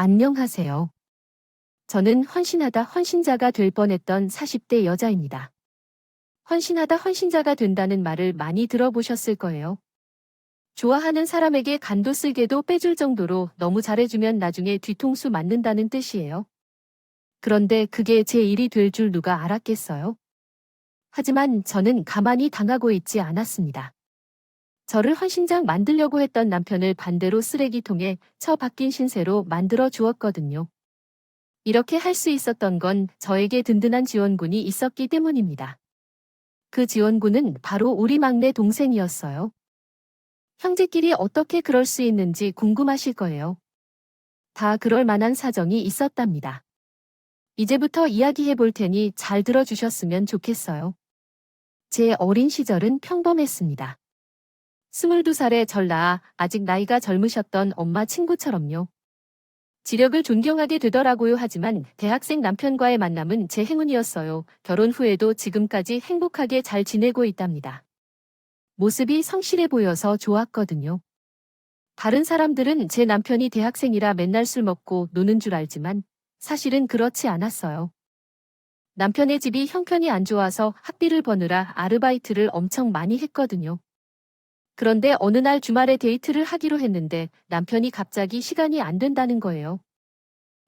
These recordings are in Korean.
안녕하세요. 저는 헌신하다 헌신자가 될 뻔했던 40대 여자입니다. 헌신하다 헌신자가 된다는 말을 많이 들어보셨을 거예요. 좋아하는 사람에게 간도 쓸개도 빼줄 정도로 너무 잘해주면 나중에 뒤통수 맞는다는 뜻이에요. 그런데 그게 제 일이 될 줄 누가 알았겠어요? 하지만 저는 가만히 당하고 있지 않았습니다. 저를 헌신장 만들려고 했던 남편을 반대로 쓰레기통에 처박힌 신세로 만들어 주었거든요. 이렇게 할 수 있었던 건 저에게 든든한 지원군이 있었기 때문입니다. 그 지원군은 바로 우리 막내 동생이었어요. 형제끼리 어떻게 그럴 수 있는지 궁금하실 거예요. 다 그럴 만한 사정이 있었답니다. 이제부터 이야기해 볼 테니 잘 들어주셨으면 좋겠어요. 제 어린 시절은 평범했습니다. 22살에 절 낳아 아직 나이가 젊으셨던 엄마 친구처럼요. 지력을 존경하게 되더라고요. 하지만 대학생 남편과의 만남은 제 행운이었어요. 결혼 후에도 지금까지 행복하게 잘 지내고 있답니다. 모습이 성실해 보여서 좋았거든요. 다른 사람들은 제 남편이 대학생이라 맨날 술 먹고 노는 줄 알지만 사실은 그렇지 않았어요. 남편의 집이 형편이 안 좋아서 학비를 버느라 아르바이트를 엄청 많이 했거든요. 그런데 어느 날 주말에 데이트를 하기로 했는데 남편이 갑자기 시간이 안 된다는 거예요.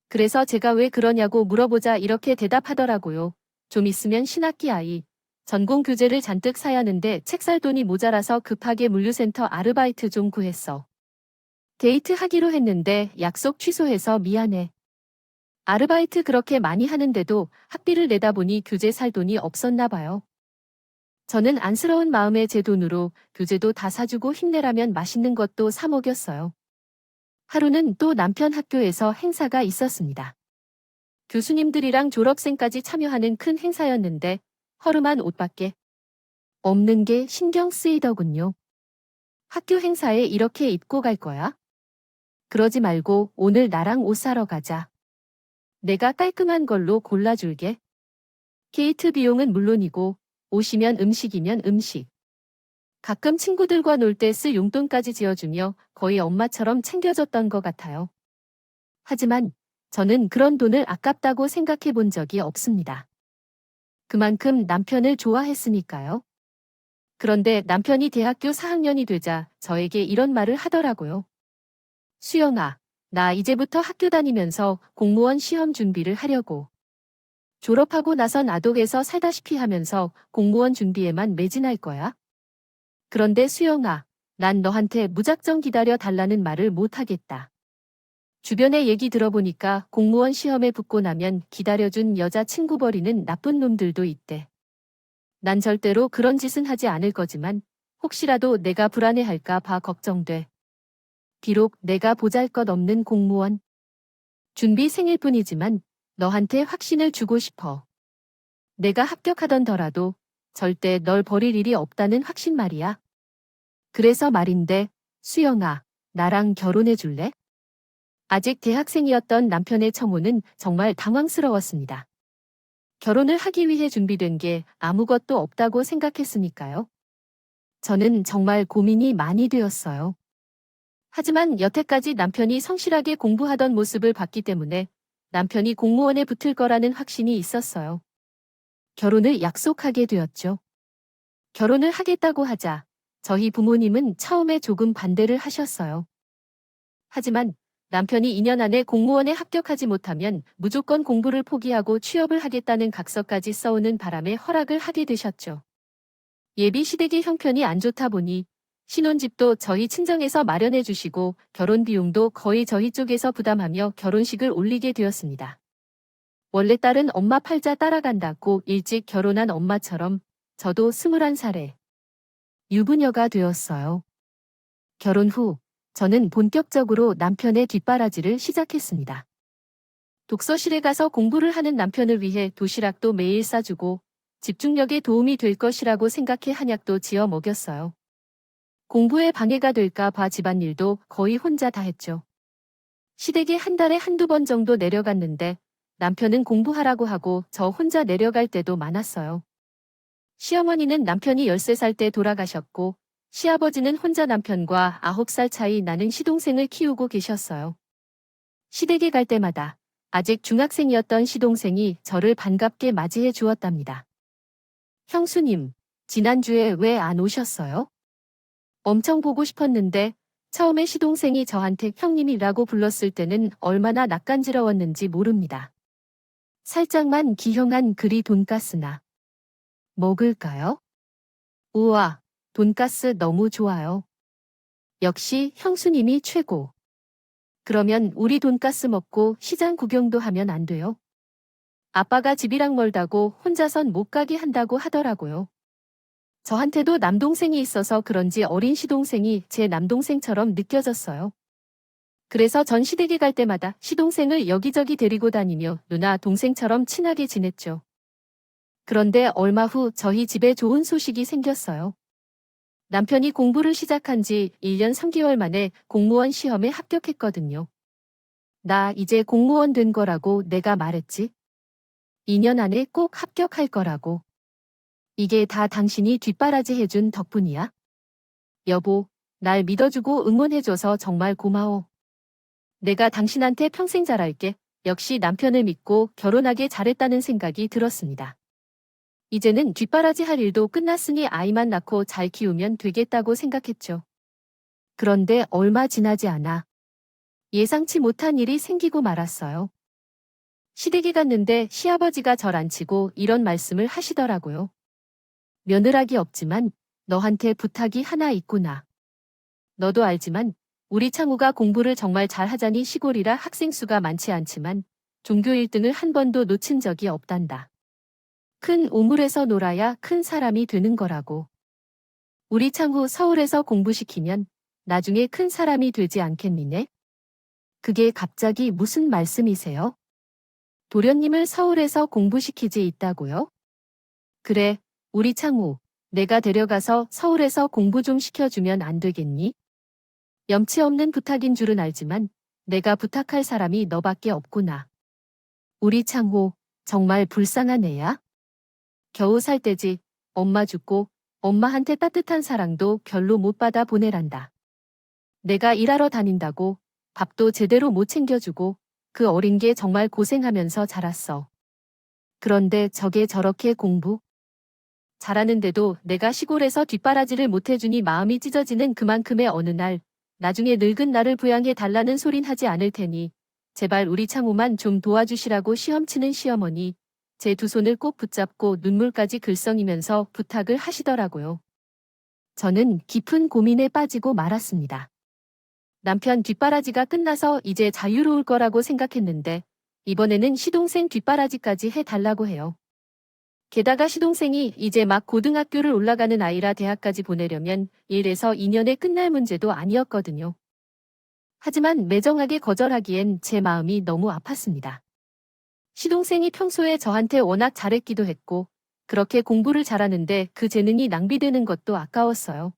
그래서 제가 왜 그러냐고 물어보자 이렇게 대답하더라고요. 좀 있으면 신학기 아이. 전공 교재를 잔뜩 사야 하는데 책 살 돈이 모자라서 급하게 물류센터 아르바이트 좀 구했어. 데이트 하기로 했는데 약속 취소해서 미안해. 아르바이트 그렇게 많이 하는데도 학비를 내다 보니 교재 살 돈이 없었나 봐요. 저는 안쓰러운 마음에 제 돈으로 교재도 다 사주고 힘내라면 맛있는 것도 사 먹였어요. 하루는 또 남편 학교에서 행사가 있었습니다. 교수님들이랑 졸업생까지 참여하는 큰 행사였는데 허름한 옷밖에 없는 게 신경 쓰이더군요. 학교 행사에 이렇게 입고 갈 거야? 그러지 말고 오늘 나랑 옷 사러 가자. 내가 깔끔한 걸로 골라줄게. 게이트 비용은 물론이고 옷이면 음식이면 음식. 가끔 친구들과 놀 때 쓸 용돈까지 지어주며 거의 엄마처럼 챙겨줬던 것 같아요. 하지만 저는 그런 돈을 아깝다고 생각해 본 적이 없습니다. 그만큼 남편을 좋아했으니까요. 그런데 남편이 대학교 4학년이 되자 저에게 이런 말을 하더라고요. 수영아, 나 이제부터 학교 다니면서 공무원 시험 준비를 하려고. 졸업하고 나선 아독에서 살다시피 하면서 공무원 준비에만 매진할 거야. 그런데 수영아, 난 너한테 무작정 기다려 달라는 말을 못 하겠다. 주변의 얘기 들어보니까 공무원 시험에 붙고 나면 기다려준 여자친구 버리는 나쁜 놈들도 있대. 난 절대로 그런 짓은 하지 않을 거지만 혹시라도 내가 불안해할까 봐 걱정돼. 비록 내가 보잘것없는 공무원 준비생일 뿐이지만 너한테 확신을 주고 싶어. 내가 합격하던더라도 절대 널 버릴 일이 없다는 확신 말이야. 그래서 말인데, 수영아, 나랑 결혼해 줄래? 아직 대학생이었던 남편의 청혼은 정말 당황스러웠습니다. 결혼을 하기 위해 준비된 게 아무것도 없다고 생각했으니까요. 저는 정말 고민이 많이 되었어요. 하지만 여태까지 남편이 성실하게 공부하던 모습을 봤기 때문에 남편이 공무원에 붙을 거라는 확신이 있었어요. 결혼을 약속하게 되었죠. 결혼을 하겠다고 하자 저희 부모님은 처음에 조금 반대를 하셨어요. 하지만 남편이 2년 안에 공무원에 합격하지 못하면 무조건 공부를 포기하고 취업을 하겠다는 각서까지 써오는 바람에 허락을 하게 되셨죠. 예비 시댁의 형편이 안 좋다 보니 신혼집도 저희 친정에서 마련해 주시고 결혼 비용도 거의 저희 쪽에서 부담하며 결혼식을 올리게 되었습니다. 원래 딸은 엄마 팔자 따라간다고 일찍 결혼한 엄마처럼 저도 21살에 유부녀가 되었어요. 결혼 후 저는 본격적으로 남편의 뒷바라지를 시작했습니다. 독서실에 가서 공부를 하는 남편을 위해 도시락도 매일 싸주고 집중력에 도움이 될 것이라고 생각해 한약도 지어 먹였어요. 공부에 방해가 될까 봐 집안일도 거의 혼자 다 했죠. 시댁에 한 달에 한두 번 정도 내려갔는데 남편은 공부하라고 하고 저 혼자 내려갈 때도 많았어요. 시어머니는 남편이 13살 때 돌아가셨고 시아버지는 혼자 남편과 9살 차이 나는 시동생을 키우고 계셨어요. 시댁에 갈 때마다 아직 중학생이었던 시동생이 저를 반갑게 맞이해 주었답니다. 형수님, 지난주에 왜 안 오셨어요? 엄청 보고 싶었는데 처음에 시동생이 저한테 형님이라고 불렀을 때는 얼마나 낯간지러웠는지 모릅니다. 살짝만 기형한 그리 돈가스나 먹을까요? 우와, 돈가스 너무 좋아요. 역시 형수님이 최고. 그러면 우리 돈가스 먹고 시장 구경도 하면 안 돼요? 아빠가 집이랑 멀다고 혼자선 못 가게 한다고 하더라고요. 저한테도 남동생이 있어서 그런지 어린 시동생이 제 남동생처럼 느껴졌어요. 그래서 전 시댁에 갈 때마다 시동생을 여기저기 데리고 다니며 누나 동생처럼 친하게 지냈죠. 그런데 얼마 후 저희 집에 좋은 소식이 생겼어요. 남편이 공부를 시작한 지 1년 3개월 만에 공무원 시험에 합격했거든요. 나 이제 공무원 된 거라고 내가 말했지. 2년 안에 꼭 합격할 거라고. 이게 다 당신이 뒷바라지 해준 덕분이야. 여보, 날 믿어주고 응원해줘서 정말 고마워. 내가 당신한테 평생 잘할게. 역시 남편을 믿고 결혼하게 잘했다는 생각이 들었습니다. 이제는 뒷바라지 할 일도 끝났으니 아이만 낳고 잘 키우면 되겠다고 생각했죠. 그런데 얼마 지나지 않아 예상치 못한 일이 생기고 말았어요. 시댁에 갔는데 시아버지가 절 앉히고 이런 말씀을 하시더라고요. 며느라기 없지만 너한테 부탁이 하나 있구나. 너도 알지만 우리 창우가 공부를 정말 잘하자니 시골이라 학생 수가 많지 않지만 종교 1등을 한 번도 놓친 적이 없단다. 큰 우물에서 놀아야 큰 사람이 되는 거라고. 우리 창우 서울에서 공부시키면 나중에 큰 사람이 되지 않겠니네? 그게 갑자기 무슨 말씀이세요? 도련님을 서울에서 공부시키지 있다고요? 그래, 우리 창우, 내가 데려가서 서울에서 공부 좀 시켜주면 안 되겠니? 염치 없는 부탁인 줄은 알지만 내가 부탁할 사람이 너밖에 없구나. 우리 창호, 정말 불쌍한 애야? 겨우 살 때지. 엄마 죽고 엄마한테 따뜻한 사랑도 별로 못 받아 보내란다. 내가 일하러 다닌다고 밥도 제대로 못 챙겨주고 그 어린 게 정말 고생하면서 자랐어. 그런데 저게 저렇게 공부? 잘하는데도 내가 시골에서 뒷바라지를 못 해주니 마음이 찢어지는 그만큼의 어느 날 나중에 늙은 나를 부양해 달라는 소린 하지 않을 테니 제발 우리 창우만 좀 도와주시라고 시험치는 시어머니 제 두 손을 꼭 붙잡고 눈물까지 글썽이면서 부탁을 하시더라고요. 저는 깊은 고민에 빠지고 말았습니다. 남편 뒷바라지가 끝나서 이제 자유로울 거라고 생각했는데 이번에는 시동생 뒷바라지까지 해달라고 해요. 게다가 시동생이 이제 막 고등학교를 올라가는 아이라 대학까지 보내려면 1에서 2년에 끝날 문제도 아니었거든요. 하지만 매정하게 거절하기엔 제 마음이 너무 아팠습니다. 시동생이 평소에 저한테 워낙 잘했기도 했고 그렇게 공부를 잘하는데 그 재능이 낭비되는 것도 아까웠어요.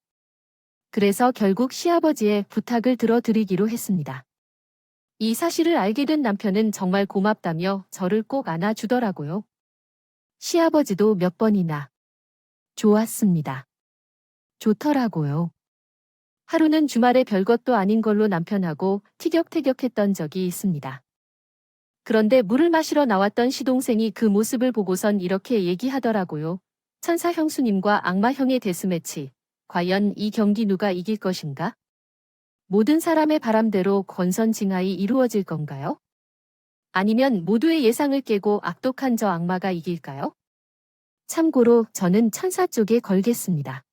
그래서 결국 시아버지의 부탁을 들어드리기로 했습니다. 이 사실을 알게 된 남편은 정말 고맙다며 저를 꼭 안아주더라고요. 시아버지도 몇 번이나 좋았습니다. 좋더라고요. 하루는 주말에 별것도 아닌 걸로 남편하고 티격태격했던 적이 있습니다. 그런데 물을 마시러 나왔던 시동생이 그 모습을 보고선 이렇게 얘기하더라고요. 천사 형수님과 악마 형의 데스매치. 과연 이 경기 누가 이길 것인가? 모든 사람의 바람대로 권선징악이 이루어질 건가요? 아니면 모두의 예상을 깨고 악독한 저 악마가 이길까요? 참고로 저는 천사 쪽에 걸겠습니다.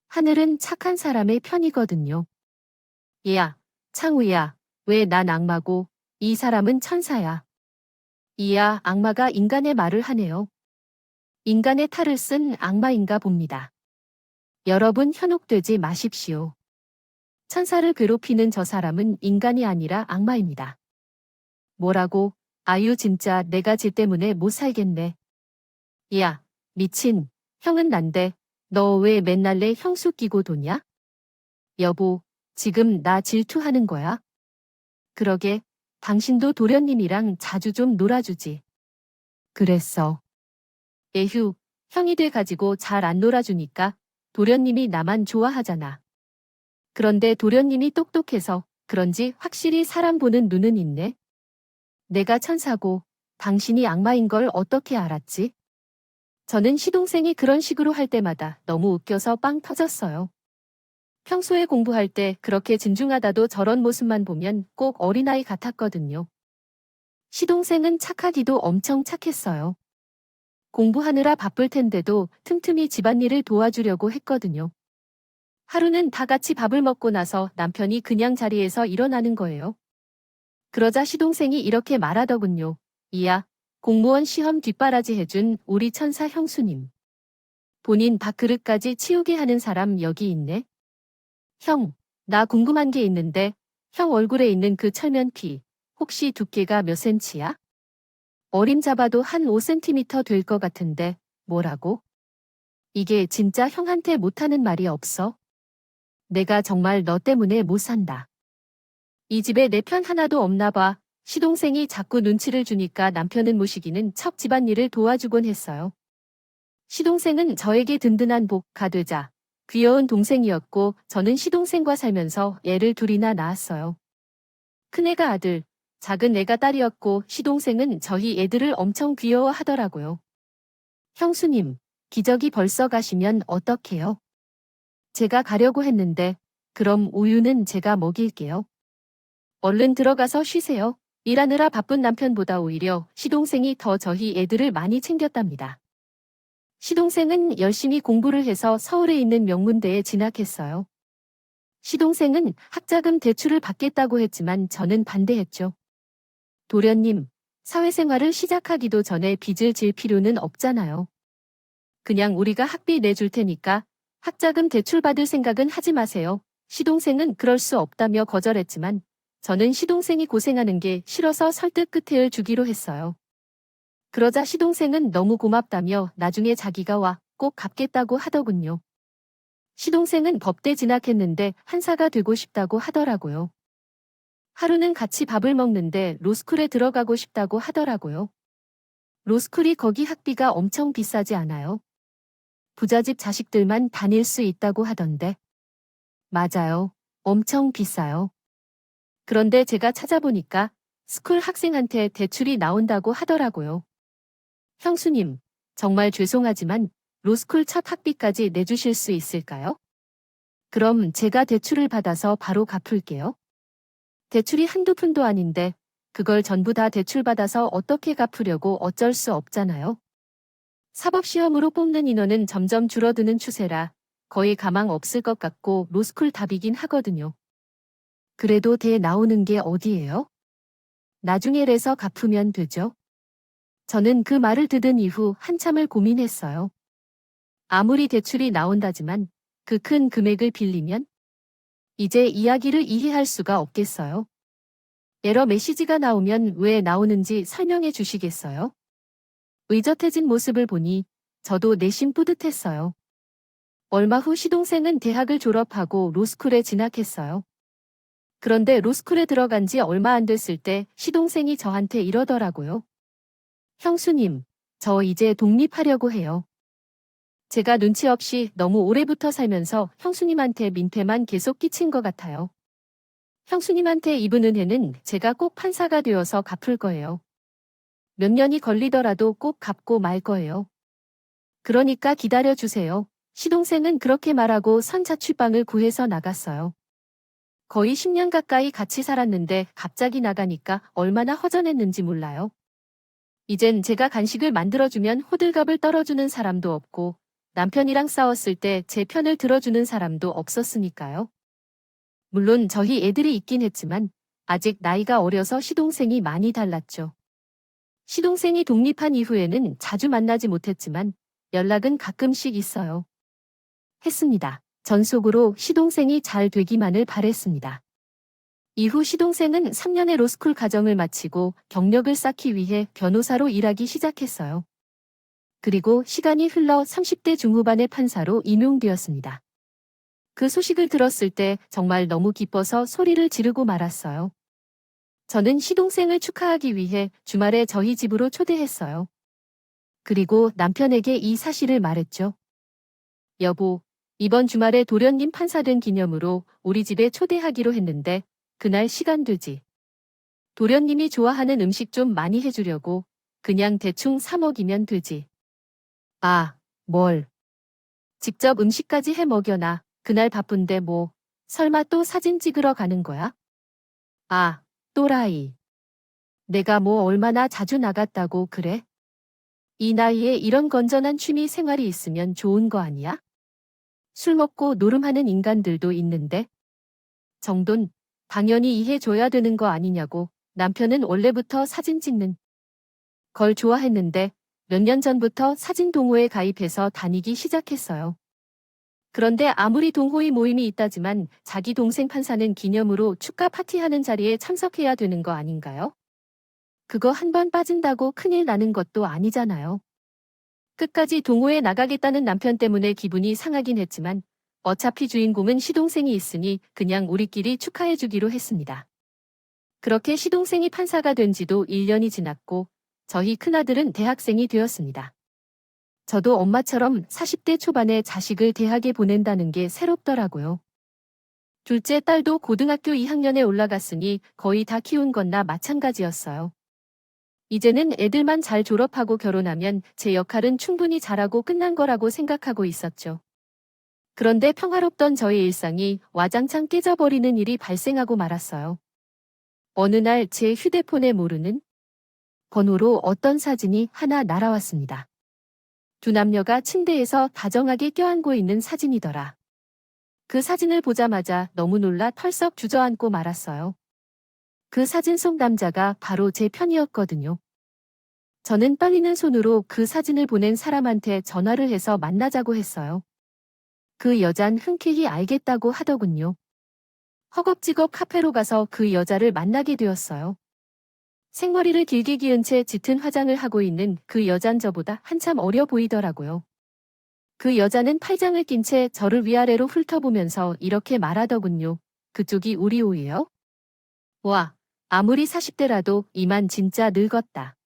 하늘은 착한 사람의 편이거든요. 얘야, 창우야, 왜 난 악마고 이 사람은 천사야. 이야 악마가 인간의 말을 하네요. 인간의 탈을 쓴 악마인가 봅니다. 여러분 현혹되지 마십시오. 천사를 괴롭히는 저 사람은 인간이 아니라 악마입니다. 뭐라고? 아유 진짜 내가 쟤 때문에 못 살겠네. 야, 미친. 형은 난데 너 왜 맨날 내 형수 끼고 도냐? 여보, 지금 나 질투하는 거야? 그러게, 당신도 도련님이랑 자주 좀 놀아주지. 그랬어. 에휴, 형이 돼 가지고 잘 안 놀아주니까 도련님이 나만 좋아하잖아. 그런데 도련님이 똑똑해서 그런지 확실히 사람 보는 눈은 있네. 내가 천사고 당신이 악마인 걸 어떻게 알았지? 저는 시동생이 그런 식으로 할 때마다 너무 웃겨서 빵 터졌어요. 평소에 공부할 때 그렇게 진중하다도 저런 모습만 보면 꼭 어린아이 같았거든요. 시동생은 착하기도 엄청 착했어요. 공부하느라 바쁠 텐데도 틈틈이 집안일을 도와주려고 했거든요. 하루는 다 같이 밥을 먹고 나서 남편이 그냥 자리에서 일어나는 거예요. 그러자 시동생이 이렇게 말하더군요. 이야, 공무원 시험 뒷바라지 해준 우리 천사 형수님. 본인 밥그릇까지 치우게 하는 사람 여기 있네. 형, 나 궁금한 게 있는데, 형 얼굴에 있는 그 철면피, 혹시 두께가 몇 센치야? 어림잡아도 한 5cm 될 것 같은데, 뭐라고? 이게 진짜 형한테 못하는 말이 없어? 내가 정말 너 때문에 못 산다. 이 집에 내 편 하나도 없나 봐. 시동생이 자꾸 눈치를 주니까 남편은 모시기는 척 집안일을 도와주곤 했어요. 시동생은 저에게 든든한 복가 되자 귀여운 동생이었고 저는 시동생과 살면서 애를 둘이나 낳았어요. 큰애가 아들, 작은 애가 딸이었고 시동생은 저희 애들을 엄청 귀여워하더라고요. 형수님, 기저귀 벌써 가시면 어떡해요? 제가 가려고 했는데 그럼 우유는 제가 먹일게요. 얼른 들어가서 쉬세요. 일하느라 바쁜 남편보다 오히려 시동생이 더 저희 애들을 많이 챙겼답니다. 시동생은 열심히 공부를 해서 서울에 있는 명문대에 진학했어요. 시동생은 학자금 대출을 받겠다고 했지만 저는 반대했죠. 도련님, 사회생활을 시작하기도 전에 빚을 질 필요는 없잖아요. 그냥 우리가 학비 내줄 테니까 학자금 대출 받을 생각은 하지 마세요. 시동생은 그럴 수 없다며 거절했지만 저는 시동생이 고생하는 게 싫어서 설득 끝에 주기로 했어요. 그러자 시동생은 너무 고맙다며 나중에 자기가 와 꼭 갚겠다고 하더군요. 시동생은 법대 진학했는데 한사가 되고 싶다고 하더라고요. 하루는 같이 밥을 먹는데 로스쿨에 들어가고 싶다고 하더라고요. 로스쿨이 거기 학비가 엄청 비싸지 않아요? 부잣집 자식들만 다닐 수 있다고 하던데. 맞아요. 엄청 비싸요. 그런데 제가 찾아보니까 스쿨 학생한테 대출이 나온다고 하더라고요. 형수님, 정말 죄송하지만 로스쿨 첫 학비까지 내주실 수 있을까요? 그럼 제가 대출을 받아서 바로 갚을게요. 대출이 한두 푼도 아닌데 그걸 전부 다 대출받아서 어떻게 갚으려고 어쩔 수 없잖아요. 사법시험으로 뽑는 인원은 점점 줄어드는 추세라 거의 가망 없을 것 같고 로스쿨 답이긴 하거든요. 그래도 대 나오는 게 어디예요? 나중에라서 갚으면 되죠. 저는 그 말을 들은 이후 한참을 고민했어요. 아무리 대출이 나온다지만 그 큰 금액을 빌리면 이제 이야기를 이해할 수가 없겠어요. 에러 메시지가 나오면 왜 나오는지 설명해 주시겠어요? 의젓해진 모습을 보니 저도 내심 뿌듯했어요. 얼마 후 시동생은 대학을 졸업하고 로스쿨에 진학했어요. 그런데 로스쿨에 들어간 지 얼마 안 됐을 때 시동생이 저한테 이러더라고요. 형수님, 저 이제 독립하려고 해요. 제가 눈치 없이 너무 오래부터 살면서 형수님한테 민폐만 계속 끼친 것 같아요. 형수님한테 입은 은혜는 제가 꼭 판사가 되어서 갚을 거예요. 몇 년이 걸리더라도 꼭 갚고 말 거예요. 그러니까 기다려주세요. 시동생은 그렇게 말하고 선자취방을 구해서 나갔어요. 거의 10년 가까이 같이 살았는데 갑자기 나가니까 얼마나 허전했는지 몰라요. 이젠 제가 간식을 만들어주면 호들갑을 떨어주는 사람도 없고 남편이랑 싸웠을 때 제 편을 들어주는 사람도 없었으니까요. 물론 저희 애들이 있긴 했지만 아직 나이가 어려서 시동생이 많이 달랐죠. 시동생이 독립한 이후에는 자주 만나지 못했지만 연락은 가끔씩 있어요. 했습니다. 전속으로 시동생이 잘 되기만을 바랬습니다. 이후 시동생은 3년의 로스쿨 과정을 마치고 경력을 쌓기 위해 변호사로 일하기 시작했어요. 그리고 시간이 흘러 30대 중후반의 판사로 임용되었습니다. 그 소식을 들었을 때 정말 너무 기뻐서 소리를 지르고 말았어요. 저는 시동생을 축하하기 위해 주말에 저희 집으로 초대했어요. 그리고 남편에게 이 사실을 말했죠. 여보, 이번 주말에 도련님 판사 된 기념으로 우리 집에 초대하기로 했는데 그날 시간 되지. 도련님이 좋아하는 음식 좀 많이 해주려고 그냥 대충 사 먹이면 되지. 아, 뭘. 직접 음식까지 해 먹여놔. 그날 바쁜데 뭐. 설마 또 사진 찍으러 가는 거야? 아, 또라이. 내가 뭐 얼마나 자주 나갔다고 그래? 이 나이에 이런 건전한 취미 생활이 있으면 좋은 거 아니야? 술 먹고 노름하는 인간들도 있는데. 정돈, 당연히 이해줘야 되는 거 아니냐고. 남편은 원래부터 사진 찍는 걸 좋아했는데 몇 년 전부터 사진 동호회 가입해서 다니기 시작했어요. 그런데 아무리 동호회 모임이 있다지만 자기 동생 판사는 기념으로 축가 파티하는 자리에 참석해야 되는 거 아닌가요? 그거 한 번 빠진다고 큰일 나는 것도 아니잖아요. 끝까지 동호회 나가겠다는 남편 때문에 기분이 상하긴 했지만 어차피 주인공은 시동생이 있으니 그냥 우리끼리 축하해주기로 했습니다. 그렇게 시동생이 판사가 된 지도 1년이 지났고 저희 큰아들은 대학생이 되었습니다. 저도 엄마처럼 40대 초반에 자식을 대학에 보낸다는 게 새롭더라고요. 둘째 딸도 고등학교 2학년에 올라갔으니 거의 다 키운 거나 마찬가지였어요. 이제는 애들만 잘 졸업하고 결혼하면 제 역할은 충분히 잘하고 끝난 거라고 생각하고 있었죠. 그런데 평화롭던 저의 일상이 와장창 깨져버리는 일이 발생하고 말았어요. 어느 날 제 휴대폰에 모르는 번호로 어떤 사진이 하나 날아왔습니다. 두 남녀가 침대에서 다정하게 껴안고 있는 사진이더라. 그 사진을 보자마자 너무 놀라 털썩 주저앉고 말았어요. 그 사진 속 남자가 바로 제 편이었거든요. 저는 떨리는 손으로 그 사진을 보낸 사람한테 전화를 해서 만나자고 했어요. 그 여잔 흔쾌히 알겠다고 하더군요. 허겁지겁 카페로 가서 그 여자를 만나게 되었어요. 생머리를 길게 기은 채 짙은 화장을 하고 있는 그 여잔 저보다 한참 어려 보이더라고요. 그 여자는 팔짱을 낀 채 저를 위아래로 훑어보면서 이렇게 말하더군요. 그쪽이 우리 오예요? 와, 아무리 40대라도 이만 진짜 늙었다.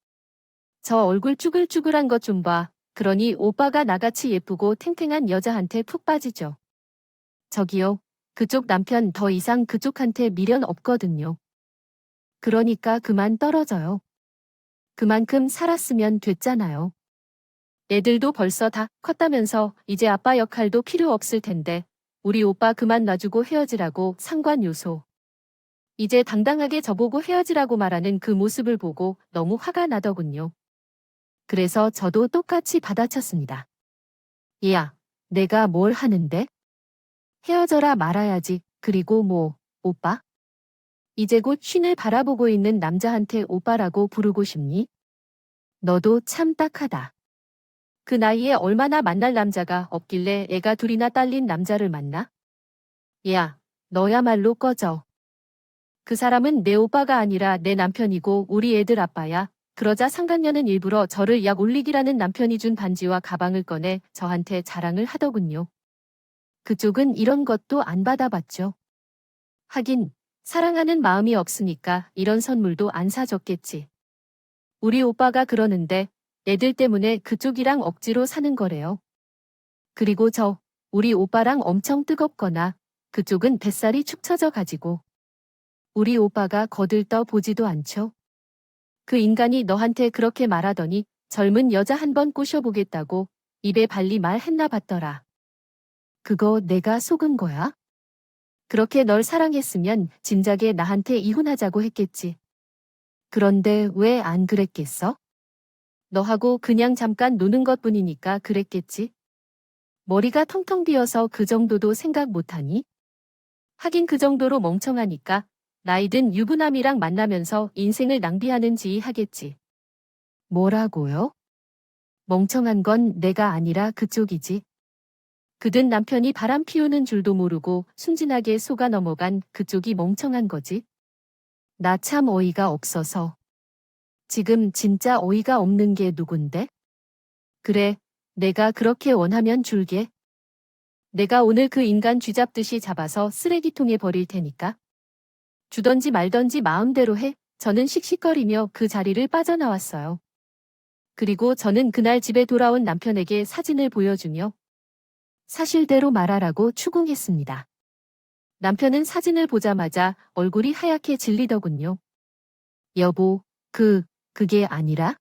저 얼굴 쭈글쭈글한 것 좀 봐. 그러니 오빠가 나같이 예쁘고 탱탱한 여자한테 푹 빠지죠. 저기요, 그쪽 남편 더 이상 그쪽한테 미련 없거든요. 그러니까 그만 떨어져요. 그만큼 살았으면 됐잖아요. 애들도 벌써 다 컸다면서 이제 아빠 역할도 필요 없을 텐데 우리 오빠 그만 놔주고 헤어지라고 상관 요소. 이제 당당하게 저보고 헤어지라고 말하는 그 모습을 보고 너무 화가 나더군요. 그래서 저도 똑같이 받아쳤습니다. 야, 내가 뭘 하는데? 헤어져라 말아야지. 그리고 뭐, 오빠? 이제 곧 쉰을 바라보고 있는 남자한테 오빠라고 부르고 싶니? 너도 참 딱하다. 그 나이에 얼마나 만날 남자가 없길래 애가 둘이나 딸린 남자를 만나? 야, 너야말로 꺼져. 그 사람은 내 오빠가 아니라 내 남편이고 우리 애들 아빠야. 그러자 상간녀는 일부러 저를 약 올리기라는 남편이 준 반지와 가방을 꺼내 저한테 자랑을 하더군요. 그쪽은 이런 것도 안 받아봤죠. 하긴 사랑하는 마음이 없으니까 이런 선물도 안 사줬겠지. 우리 오빠가 그러는데 애들 때문에 그쪽이랑 억지로 사는 거래요. 그리고 우리 오빠랑 엄청 뜨겁거나 그쪽은 뱃살이 축 처져 가지고 우리 오빠가 거들떠 보지도 않죠. 그 인간이 너한테 그렇게 말하더니 젊은 여자 한 번 꼬셔보겠다고 입에 발리 말했나 봤더라. 그거 내가 속은 거야? 그렇게 널 사랑했으면 진작에 나한테 이혼하자고 했겠지. 그런데 왜 안 그랬겠어? 너하고 그냥 잠깐 노는 것뿐이니까 그랬겠지. 머리가 텅텅 비어서 그 정도도 생각 못하니? 하긴 그 정도로 멍청하니까 나이든 유부남이랑 만나면서 인생을 낭비하는 지이 하겠지. 뭐라고요? 멍청한 건 내가 아니라 그쪽이지. 그든 남편이 바람 피우는 줄도 모르고 순진하게 속아 넘어간 그쪽이 멍청한 거지. 나 참 어이가 없어서. 지금 진짜 어이가 없는 게 누군데? 그래, 내가 그렇게 원하면 줄게. 내가 오늘 그 인간 쥐잡듯이 잡아서 쓰레기통에 버릴 테니까. 주던지 말던지 마음대로 해. 저는 씩씩거리며 그 자리를 빠져나왔어요. 그리고 저는 그날 집에 돌아온 남편에게 사진을 보여주며 사실대로 말하라고 추궁했습니다. 남편은 사진을 보자마자 얼굴이 하얗게 질리더군요. 여보, 그게 아니라?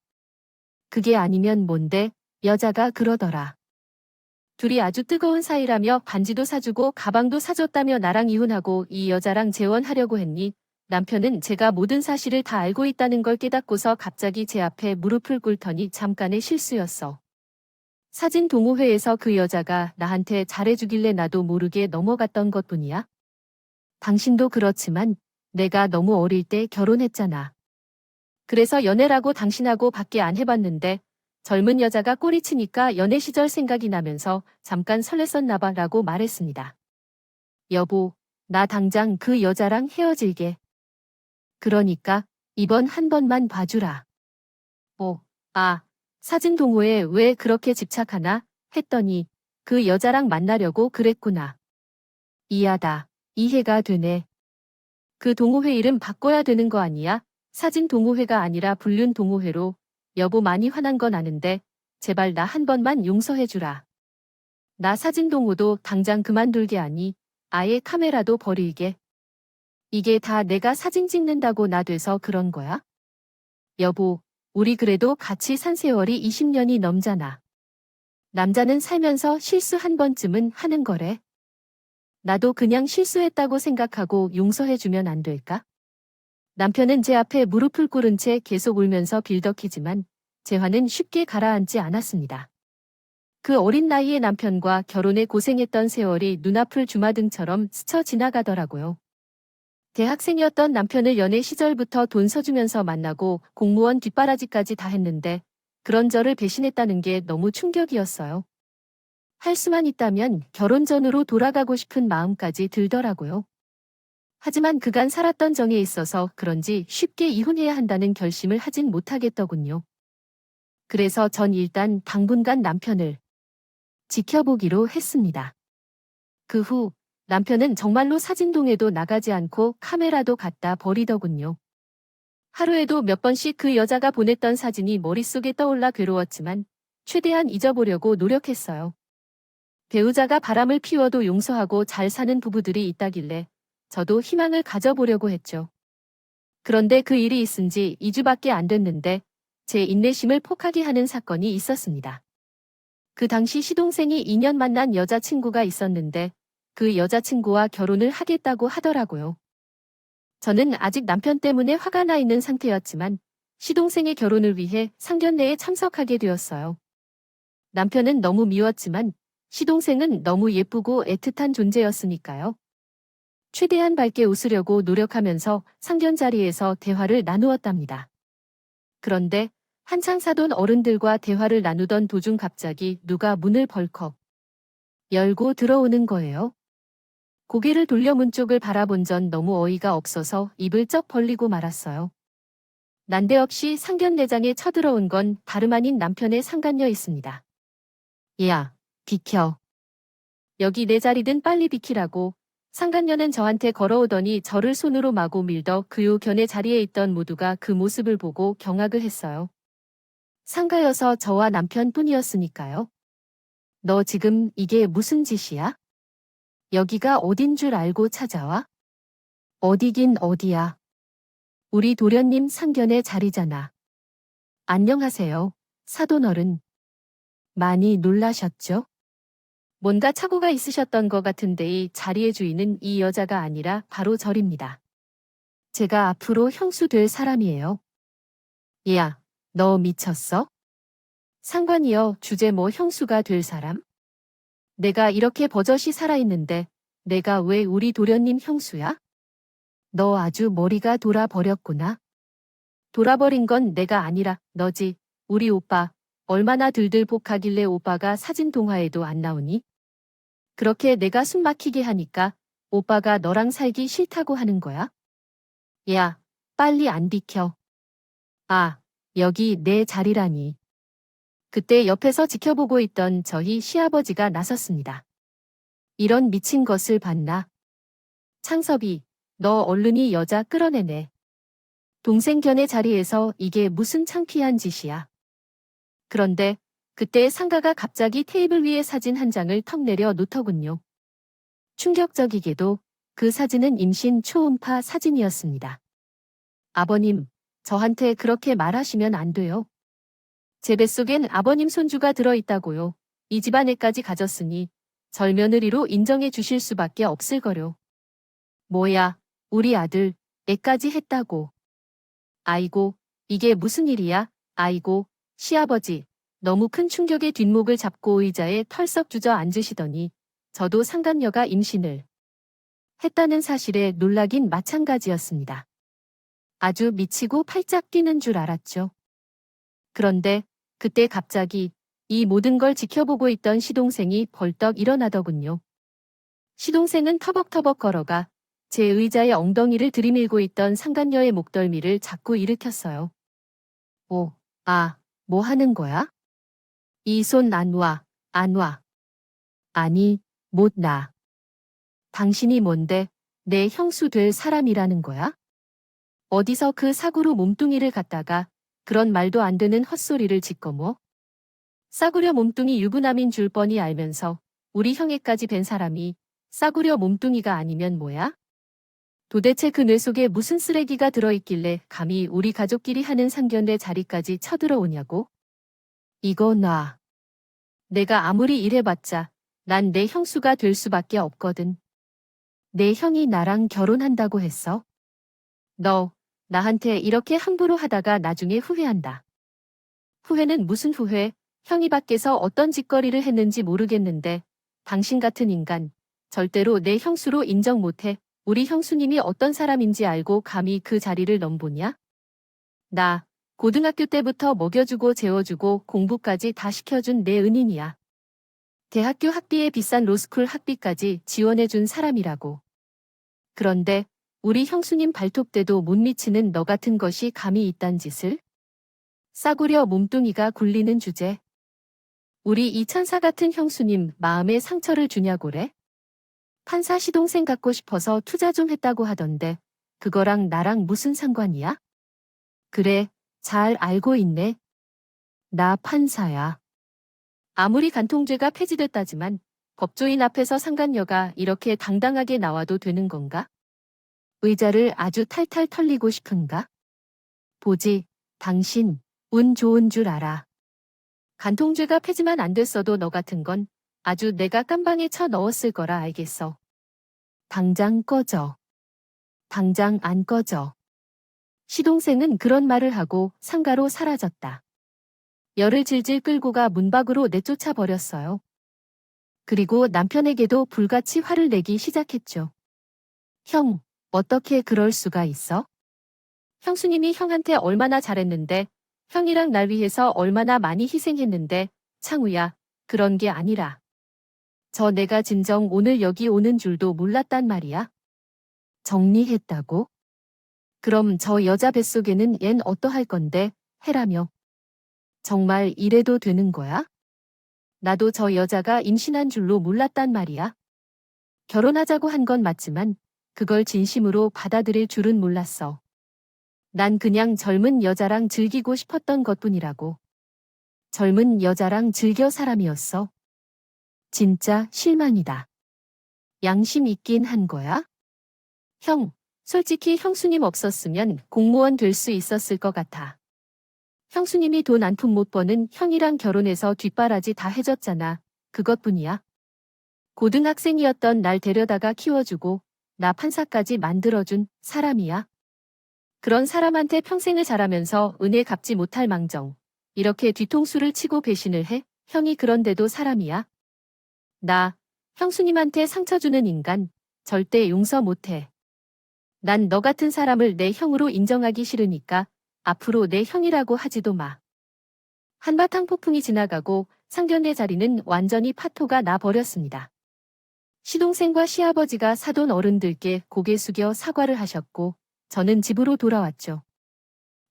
그게 아니면 뭔데? 여자가 그러더라. 둘이 아주 뜨거운 사이라며 반지도 사주고 가방도 사줬다며 나랑 이혼하고 이 여자랑 재혼하려고 했니? 남편은 제가 모든 사실을 다 알고 있다는 걸 깨닫고서 갑자기 제 앞에 무릎을 꿇더니 잠깐의 실수였어. 사진 동호회에서 그 여자가 나한테 잘해주길래 나도 모르게 넘어갔던 것뿐이야. 당신도 그렇지만 내가 너무 어릴 때 결혼했잖아. 그래서 연애라고 당신하고 밖에 안 해봤는데 젊은 여자가 꼬리치니까 연애 시절 생각이 나면서 잠깐 설렜었나 봐라고 말했습니다. 여보, 나 당장 그 여자랑 헤어질게. 그러니까 이번 한 번만 봐주라. 사진 동호회 왜 그렇게 집착하나? 했더니 그 여자랑 만나려고 그랬구나. 이해하다. 이해가 되네. 그 동호회 이름 바꿔야 되는 거 아니야? 사진 동호회가 아니라 불륜 동호회로. 여보 많이 화난 건 아는데 제발 나 한 번만 용서해주라. 나 사진 동호도 당장 그만둘게 하니 아예 카메라도 버리게. 이게 다 내가 사진 찍는다고 나 돼서 그런 거야? 여보, 우리 그래도 같이 산 세월이 20년이 넘잖아. 남자는 살면서 실수 한 번쯤은 하는 거래. 나도 그냥 실수했다고 생각하고 용서해주면 안 될까? 남편은 제 앞에 무릎을 꿇은 채 계속 울면서 빌덕이지만 제 화는 쉽게 가라앉지 않았습니다. 그 어린 나이에 남편과 결혼에 고생했던 세월이 눈앞을 주마등처럼 스쳐 지나가더라고요. 대학생이었던 남편을 연애 시절부터 돈 써주면서 만나고 공무원 뒷바라지까지 다 했는데 그런 저를 배신했다는 게 너무 충격이었어요. 할 수만 있다면 결혼 전으로 돌아가고 싶은 마음까지 들더라고요. 하지만 그간 살았던 정에 있어서 그런지 쉽게 이혼해야 한다는 결심을 하진 못하겠더군요. 그래서 전 일단 당분간 남편을 지켜보기로 했습니다. 그 후 남편은 정말로 사진동에도 나가지 않고 카메라도 갖다 버리더군요. 하루에도 몇 번씩 그 여자가 보냈던 사진이 머릿속에 떠올라 괴로웠지만 최대한 잊어보려고 노력했어요. 배우자가 바람을 피워도 용서하고 잘 사는 부부들이 있다길래 저도 희망을 가져보려고 했죠. 그런데 그 일이 있은 지 2주밖에 안 됐는데 제 인내심을 폭하게 하는 사건이 있었습니다. 그 당시 시동생이 2년 만난 여자친구가 있었는데 그 여자친구와 결혼을 하겠다고 하더라고요. 저는 아직 남편 때문에 화가 나 있는 상태였지만 시동생의 결혼을 위해 상견례에 참석하게 되었어요. 남편은 너무 미웠지만 시동생은 너무 예쁘고 애틋한 존재였으니까요. 최대한 밝게 웃으려고 노력하면서 상견 자리에서 대화를 나누었답니다. 그런데 한창 사돈 어른들과 대화를 나누던 도중 갑자기 누가 문을 벌컥 열고 들어오는 거예요. 고개를 돌려 문 쪽을 바라본 전 너무 어이가 없어서 입을 쩍 벌리고 말았어요. 난데없이 상견례장에 쳐들어온 건 다름 아닌 남편의 상간녀였습니다. 야, 비켜. 여기 내 자리든 빨리 비키라고. 상간녀는 저한테 걸어오더니 저를 손으로 마구 밀더 그요 견해 자리에 있던 모두가 그 모습을 보고 경악을 했어요. 상가여서 저와 남편뿐이었으니까요. 너 지금 이게 무슨 짓이야? 여기가 어딘 줄 알고 찾아와? 어디긴 어디야. 우리 도련님 상견의 자리잖아. 안녕하세요, 사돈어른. 많이 놀라셨죠? 뭔가 착오가 있으셨던 것 같은데 이 자리의 주인은 이 여자가 아니라 바로 저입니다. 제가 앞으로 형수 될 사람이에요. 야, 너 미쳤어? 상관이여 주제 뭐 형수가 될 사람? 내가 이렇게 버젓이 살아있는데 내가 왜 우리 도련님 형수야? 너 아주 머리가 돌아버렸구나. 돌아버린 건 내가 아니라 너지. 우리 오빠 얼마나 들들복하길래 오빠가 사진 동화에도 안 나오니? 그렇게 내가 숨 막히게 하니까 오빠가 너랑 살기 싫다고 하는 거야? 야, 빨리 안 비켜. 아, 여기 내 자리라니. 그때 옆에서 지켜보고 있던 저희 시아버지가 나섰습니다. 이런 미친 것을 봤나? 창섭이, 너 얼른이 여자 끌어내네. 동생 견의 자리에서 이게 무슨 창피한 짓이야. 그런데 그때 상가가 갑자기 테이블 위에 사진 한 장을 턱 내려 놓더군요. 충격적이게도 그 사진은 임신 초음파 사진이었습니다. 아버님, 저한테 그렇게 말하시면 안 돼요. 제 뱃속엔 아버님 손주가 들어있다고요. 이 집안 애까지 가졌으니 절 며느리로 인정해 주실 수밖에 없을 거요. 뭐야, 우리 아들, 애까지 했다고. 아이고, 이게 무슨 일이야? 아이고, 시아버지. 너무 큰 충격에 뒷목을 잡고 의자에 털썩 주저앉으시더니 저도 상간녀가 임신을 했다는 사실에 놀라긴 마찬가지였습니다. 아주 미치고 팔짝 뛰는 줄 알았죠. 그런데 그때 갑자기 이 모든 걸 지켜보고 있던 시동생이 벌떡 일어나더군요. 시동생은 터벅터벅 걸어가 제 의자에 엉덩이를 들이밀고 있던 상간녀의 목덜미를 자꾸 일으켰어요. 오, 뭐 하는 거야? 이 손 안 와, 안 와. 아니, 못 나. 당신이 뭔데 내 형수 될 사람이라는 거야? 어디서 그 사고로 몸뚱이를 갖다가 그런 말도 안 되는 헛소리를 짓거모? 싸구려 몸뚱이 유부남인 줄 뻔히 알면서 우리 형애까지 뵌 사람이 싸구려 몸뚱이가 아니면 뭐야? 도대체 그 뇌 속에 무슨 쓰레기가 들어있길래 감히 우리 가족끼리 하는 상견례 자리까지 쳐들어오냐고? 이거 놔. 내가 아무리 이래봤자 난 내 형수가 될 수밖에 없거든. 내 형이 나랑 결혼한다고 했어? 너 나한테 이렇게 함부로 하다가 나중에 후회한다. 후회는 무슨 후회? 형이 밖에서 어떤 짓거리를 했는지 모르겠는데 당신 같은 인간 절대로 내 형수로 인정 못해. 우리 형수님이 어떤 사람인지 알고 감히 그 자리를 넘보냐? 나 고등학교 때부터 먹여주고 재워주고 공부까지 다 시켜준 내 은인이야. 대학교 학비에 비싼 로스쿨 학비까지 지원해준 사람이라고. 그런데 우리 형수님 발톱대도 못 미치는 너 같은 것이 감히 이딴 짓을? 싸구려 몸뚱이가 굴리는 주제. 우리 이 천사 같은 형수님 마음에 상처를 주냐고래? 판사 시동생 갖고 싶어서 투자 좀 했다고 하던데 그거랑 나랑 무슨 상관이야? 그래, 잘 알고 있네. 나 판사야. 아무리 간통죄가 폐지됐다지만 법조인 앞에서 상간녀가 이렇게 당당하게 나와도 되는 건가? 의자를 아주 탈탈 털리고 싶은가? 보지, 당신 운 좋은 줄 알아. 간통죄가 폐지만 안 됐어도 너 같은 건 아주 내가 깜방에 쳐 넣었을 거라 알겠어. 당장 꺼져. 당장 안 꺼져. 시동생은 그런 말을 하고 상가로 사라졌다. 열을 질질 끌고 가 문 밖으로 내쫓아 버렸어요. 그리고 남편에게도 불같이 화를 내기 시작했죠. 형, 어떻게 그럴 수가 있어? 형수님이 형한테 얼마나 잘했는데, 형이랑 날 위해서 얼마나 많이 희생했는데, 창우야, 그런 게 아니라. 저 내가 진정 오늘 여기 오는 줄도 몰랐단 말이야. 정리했다고? 그럼 저 여자 뱃속에는 얜 어떠할 건데, 해라며. 정말 이래도 되는 거야? 나도 저 여자가 임신한 줄로 몰랐단 말이야. 결혼하자고 한 건 맞지만, 그걸 진심으로 받아들일 줄은 몰랐어. 난 그냥 젊은 여자랑 즐기고 싶었던 것뿐이라고. 젊은 여자랑 즐겨 사람이었어. 진짜 실망이다. 양심 있긴 한 거야? 형, 솔직히 형수님 없었으면 공무원 될 수 있었을 것 같아. 형수님이 돈 한 푼 못 버는 형이랑 결혼해서 뒷바라지 다 해줬잖아. 그것뿐이야. 고등학생이었던 날 데려다가 키워주고 나 판사까지 만들어준 사람이야. 그런 사람한테 평생을 잘하면서 은혜 갚지 못할 망정. 이렇게 뒤통수를 치고 배신을 해? 형이 그런데도 사람이야? 나 형수님한테 상처 주는 인간 절대 용서 못해. 난 너 같은 사람을 내 형으로 인정하기 싫으니까 앞으로 내 형이라고 하지도 마. 한바탕 폭풍이 지나가고 상견례 자리는 완전히 파토가 나 버렸습니다. 시동생과 시아버지가 사돈 어른들께 고개 숙여 사과를 하셨고 저는 집으로 돌아왔죠.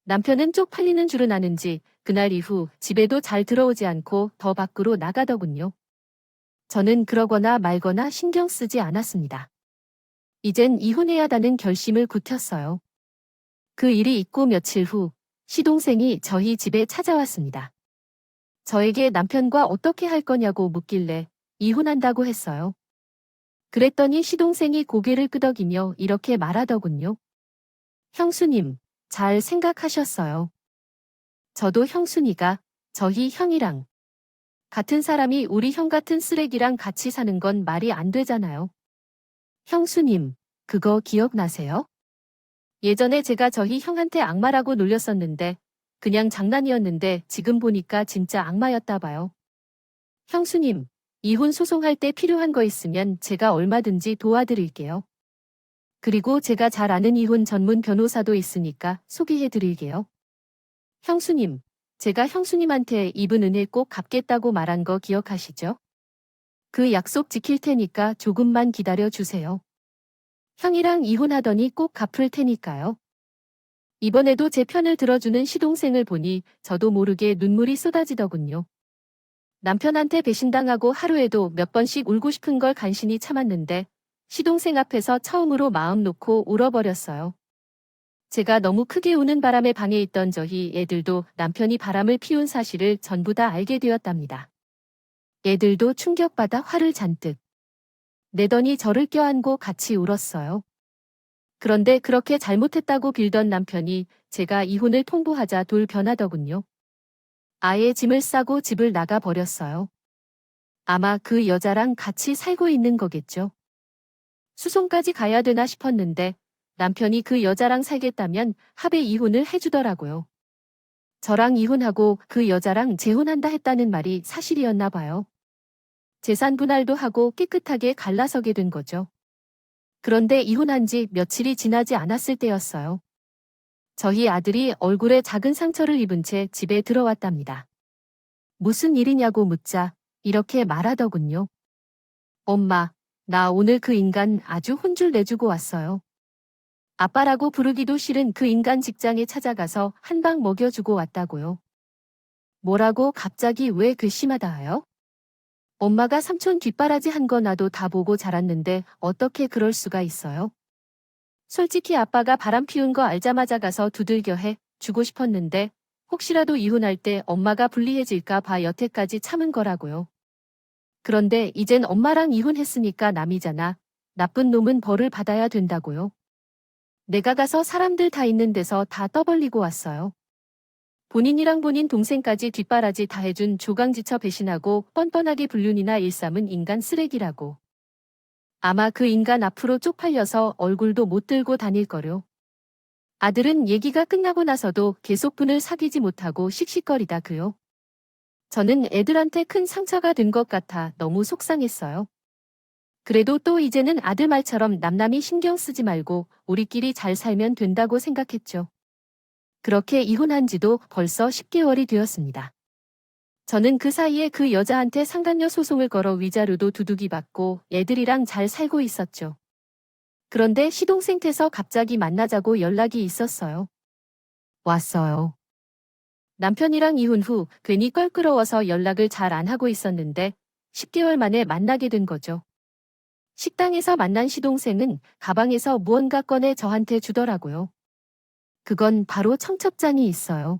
남편은 쪽팔리는 줄은 아는지 그날 이후 집에도 잘 들어오지 않고 더 밖으로 나가더군요. 저는 그러거나 말거나 신경 쓰지 않았습니다. 이젠 이혼해야다는 결심을 굳혔어요. 그 일이 있고 며칠 후 시동생이 저희 집에 찾아왔습니다. 저에게 남편과 어떻게 할 거냐고 묻길래 이혼한다고 했어요. 그랬더니 시동생이 고개를 끄덕이며 이렇게 말하더군요. 형수님, 잘 생각하셨어요. 저도 형수니까 저희 형이랑 같은 사람이 우리 형 같은 쓰레기랑 같이 사는 건 말이 안 되잖아요. 형수님, 그거 기억나세요? 예전에 제가 저희 형한테 악마라고 놀렸었는데 그냥 장난이었는데 지금 보니까 진짜 악마였다 봐요. 형수님, 이혼 소송할 때 필요한 거 있으면 제가 얼마든지 도와드릴게요. 그리고 제가 잘 아는 이혼 전문 변호사도 있으니까 소개해 드릴게요. 형수님, 제가 형수님한테 입은 은혜 꼭 갚겠다고 말한 거 기억하시죠? 그 약속 지킬 테니까 조금만 기다려 주세요. 형이랑 이혼하더니 꼭 갚을 테니까요. 이번에도 제 편을 들어주는 시동생을 보니 저도 모르게 눈물이 쏟아지더군요. 남편한테 배신당하고 하루에도 몇 번씩 울고 싶은 걸 간신히 참았는데 시동생 앞에서 처음으로 마음 놓고 울어버렸어요. 제가 너무 크게 우는 바람에 방에 있던 저희 애들도 남편이 바람을 피운 사실을 전부 다 알게 되었답니다. 애들도 충격받아 화를 잔뜩 내더니 저를 껴안고 같이 울었어요. 그런데 그렇게 잘못했다고 빌던 남편이 제가 이혼을 통보하자 돌변하더군요. 아예 짐을 싸고 집을 나가 버렸어요. 아마 그 여자랑 같이 살고 있는 거겠죠. 수송까지 가야 되나 싶었는데 남편이 그 여자랑 살겠다면 합의 이혼을 해주더라고요. 저랑 이혼하고 그 여자랑 재혼한다 했다는 말이 사실이었나 봐요. 재산 분할도 하고 깨끗하게 갈라서게 된 거죠. 그런데 이혼한 지 며칠이 지나지 않았을 때였어요. 저희 아들이 얼굴에 작은 상처를 입은 채 집에 들어왔답니다. 무슨 일이냐고 묻자 이렇게 말하더군요. 엄마, 나 오늘 그 인간 아주 혼줄 내주고 왔어요. 아빠라고 부르기도 싫은 그 인간 직장에 찾아가서 한 방 먹여주고 왔다고요. 뭐라고 갑자기 왜 괘씸하다 하요? 엄마가 삼촌 뒷바라지 한 거 나도 다 보고 자랐는데 어떻게 그럴 수가 있어요? 솔직히 아빠가 바람 피운 거 알자마자 가서 두들겨 해 주고 싶었는데 혹시라도 이혼할 때 엄마가 불리해질까 봐 여태까지 참은 거라고요. 그런데 이젠 엄마랑 이혼했으니까 남이잖아. 나쁜 놈은 벌을 받아야 된다고요. 내가 가서 사람들 다 있는 데서 다 떠벌리고 왔어요. 본인이랑 본인 동생까지 뒷바라지 다 해준 조강지처 배신하고 뻔뻔하게 불륜이나 일삼은 인간 쓰레기라고. 아마 그 인간 앞으로 쪽팔려서 얼굴도 못 들고 다닐 거려. 아들은 얘기가 끝나고 나서도 계속 분을 사귀지 못하고 씩씩거리다 그요. 저는 애들한테 큰 상처가 된 것 같아 너무 속상했어요. 그래도 또 이제는 아들 말처럼 남남이 신경 쓰지 말고 우리끼리 잘 살면 된다고 생각했죠. 그렇게 이혼한 지도 벌써 10개월이 되었습니다. 저는 그 사이에 그 여자한테 상간녀 소송을 걸어 위자료도 두둑이 받고 애들이랑 잘 살고 있었죠. 그런데 시동생 께서 갑자기 만나자고 연락이 있었어요. 왔어요. 남편이랑 이혼 후 괜히 껄끄러워서 연락을 잘 안 하고 있었는데 10개월 만에 만나게 된 거죠. 식당에서 만난 시동생은 가방에서 무언가 꺼내 저한테 주더라고요. 그건 바로 청첩장이 있어요.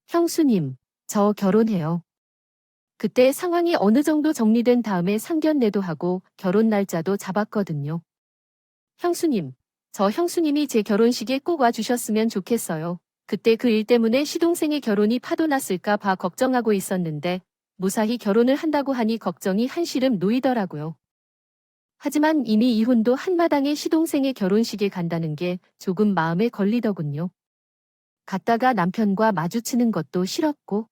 형수님, 저 결혼해요. 그때 상황이 어느 정도 정리된 다음에 상견례도 하고 결혼 날짜도 잡았거든요. 형수님, 저 형수님이 제 결혼식에 꼭 와주셨으면 좋겠어요. 그때 그 일 때문에 시동생의 결혼이 파도났을까 봐 걱정하고 있었는데 무사히 결혼을 한다고 하니 걱정이 한시름 놓이더라고요. 하지만 이미 이혼도 한마당에 시동생의 결혼식에 간다는 게 조금 마음에 걸리더군요. 갔다가 남편과 마주치는 것도 싫었고.